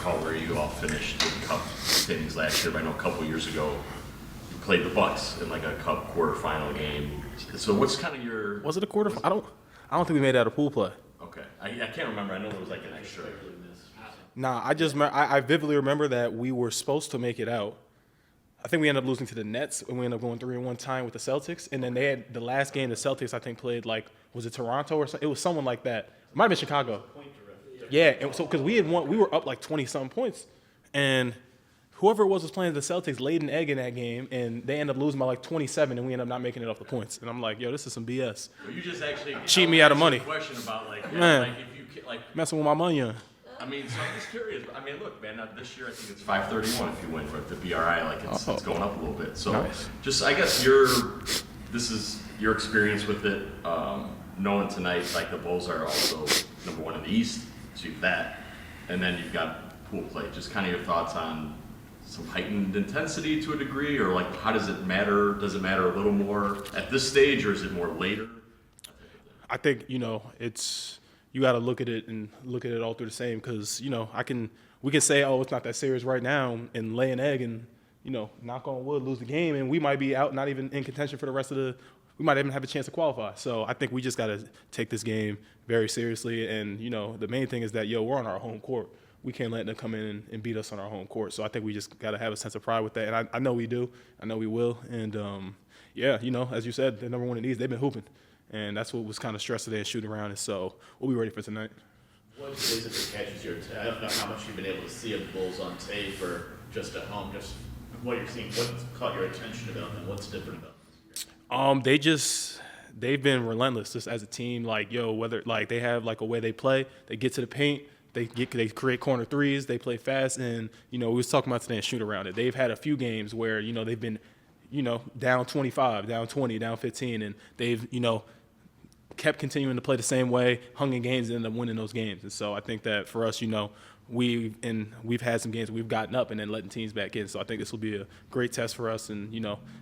recall where you all finished the Cup standings last year, but I know a couple of years ago you played the Bucks in like a Cup quarterfinal game. So what's kind of your? Was it a quarter? I don't think we made that a pool play. Okay, I can't remember. I know there was like an extra. Nah, I vividly remember that we were supposed to make it out. I think we ended up losing to the Nets, and we ended up going 3-1 time with the Celtics. And then they had the last game. The Celtics, I think, played like, was it Toronto or something? It was someone like that. It might have been Chicago. Yeah, and so because we were up like 20-something points, and whoever it was playing the Celtics laid an egg in that game, and they ended up losing by like 27, and we ended up not making it off the points. And I'm like, yo, this is some BS. Well, you just actually cheat me out of money. Question about like, man, like if you like messing with my money on. I mean, so I'm just curious. I mean, look, man, this year I think it's 531 if you win for the BRI. Like it's going up a little bit. So nice. Just I guess this is your experience with it. Knowing tonight, like the Bulls are also number 1 in the East, so you've that, and then you've got pool play. Just kind of your thoughts on some heightened intensity to a degree, or like how does it matter? Does it matter a little more at this stage, or is it more later? I think it's. You got to look at it all through the same, because we can say, oh, it's not that serious right now, and lay an egg and knock on wood, lose the game, and we might be out, not even in contention for the rest of we might even have a chance to qualify. So I think we just got to take this game very seriously, and the main thing is that we're on our home court. We can't let them come in and beat us on our home court. So I think we just got to have a sense of pride with that, and I know we do. I know we will, and as you said, the number 1 in the East, they've been hooping. And that's what was kind of stressed today and shooting around. And so we'll be ready for tonight. What is it that catches your attention? I don't know how much you've been able to see of the Bulls on tape or just at home. Just what you're seeing. What's caught your attention about them? What's different about them? They've been relentless just as a team. Like, whether like they have like a way they play, they get to the paint, they create corner threes, they play fast, and we was talking about today and shoot around it. They've had a few games where they've been down 25, down 20, down 15, and they've kept continuing to play the same way, hung in games, and ended up winning those games. And so I think that for us, we've had some games where we've gotten up and then letting teams back in. So I think this will be a great test for us, and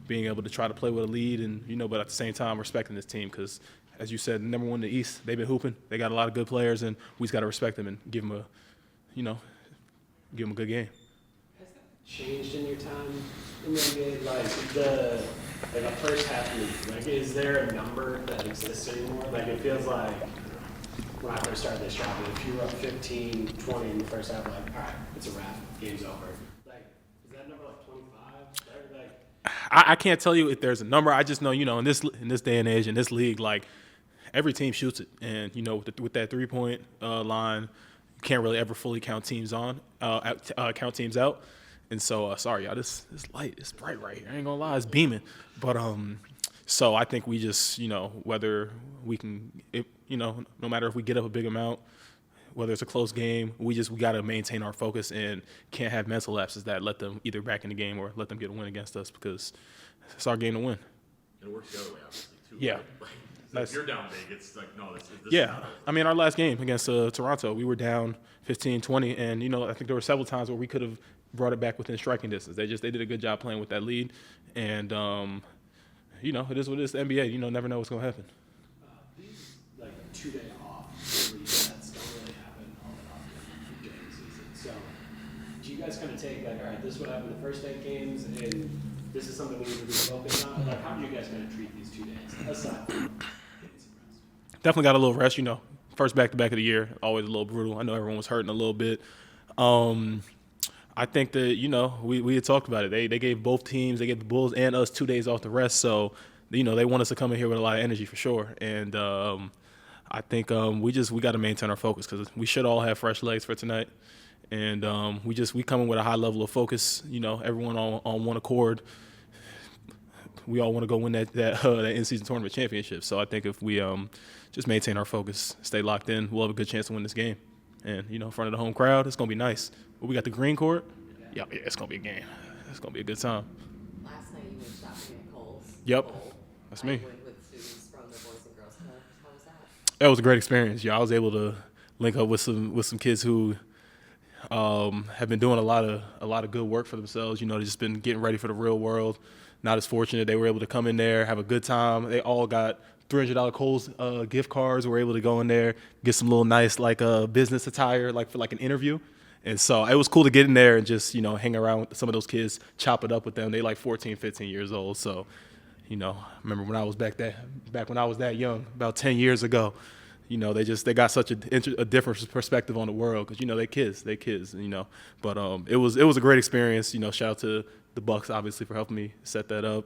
being able to try to play with a lead, and but at the same time respecting this team, because as you said, number 1 in the East, they've been hooping. They got a lot of good players, and we just got to respect them and give them a good game. Has that changed in your time in the NBA? Like a first half league, like is there a number that exists anymore? Like it feels like when I first started this job, if you were up 15, 20 in the first half, like all right, it's a wrap, game's over. Like is that number like 25? I can't tell you if there's a number. I just know in this day and age in this league, like every team shoots it, and with that 3-point line, you can't really ever fully count teams count teams out. And so, sorry, y'all, this light is bright right here. I ain't gonna lie, it's beaming. But so I think we just, whether we can, no matter if we get up a big amount, whether it's a close game, we got to maintain our focus and can't have mental lapses that let them either back in the game or let them get a win against us, because it's our game to win. It works the other way, obviously, too. Yeah. Like, if you're down big, it's like, no, this yeah. I mean, our last game against Toronto, we were down 15-20, and, I think there were several times where we could have brought it back within striking distance. They did a good job playing with that lead, and it is what it is. The NBA, never know what's gonna happen. These 2-day off resets don't really happen all that often during the season. So, do you guys kind of take all right, this is what happened the first 8 games, and this is something we need to be focused on? Like, how do you guys kind of treat these 2 days aside from getting some rest? Definitely got a little rest. First back-to-back of the year, always a little brutal. I know everyone was hurting a little bit. I think that, we had talked about it. They gave both teams, they gave the Bulls and us 2 days off the rest. So, they want us to come in here with a lot of energy for sure. And I think we got to maintain our focus, because we should all have fresh legs for tonight. And we come in with a high level of focus, everyone on one accord. We all want to go win that in-season tournament championship. So I think if we just maintain our focus, stay locked in, we'll have a good chance to win this game. And, in front of the home crowd, it's going to be nice. But we got the green court. Yeah, it's going to be a game. It's going to be a good time. Last night you went shopping at Kohl's. Yep, Kohl. that's me. I went with students from the Boys and Girls Club. How was that? That was a great experience. Yeah, I was able to link up with some kids who have been doing a lot of good work for themselves. They've just been getting ready for the real world. Not as fortunate. They were able to come in there, have a good time. They all got $300 Kohl's gift cards. We're able to go in there, get some little nice business attire for an interview. And so it was cool to get in there and just, hang around with some of those kids, chop it up with them. They like 14, 15 years old. So, I remember when I was back when I was that young, about 10 years ago, they got such a different perspective on the world because, they kids, But it was a great experience. Shout out to the Bucks, obviously, for helping me set that up.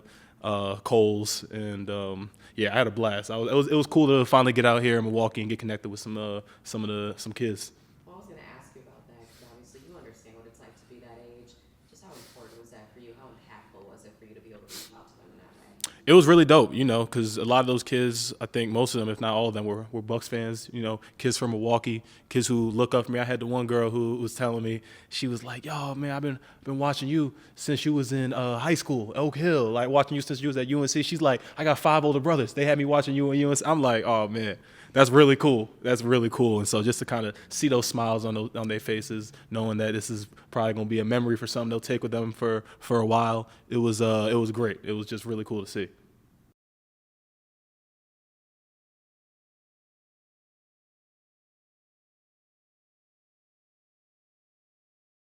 Kohl's, and I had a blast. It was cool to finally get out here in Milwaukee and get connected with some kids. Well, I was going to ask you about that because obviously you understand what it's like to be that age. Just how important was that for you? How impactful was it for you to be able to reach out to them in that way? It was really dope, because a lot of those kids, I think most of them, if not all of them, were Bucks fans. Kids from Milwaukee, kids who look up to me. I had the one girl who was telling me, she was like, "Yo, man, I've been watching you since you was in high school, Oak Hill. Like watching you since you was at UNC." She's like, "I got 5 older brothers. They had me watching you at UNC." I'm like, "Oh man, that's really cool. That's really cool." And so just to kind of see those smiles on their faces, knowing that this is probably gonna be a memory for something they'll take with them for a while, it was great. It was just really cool to see.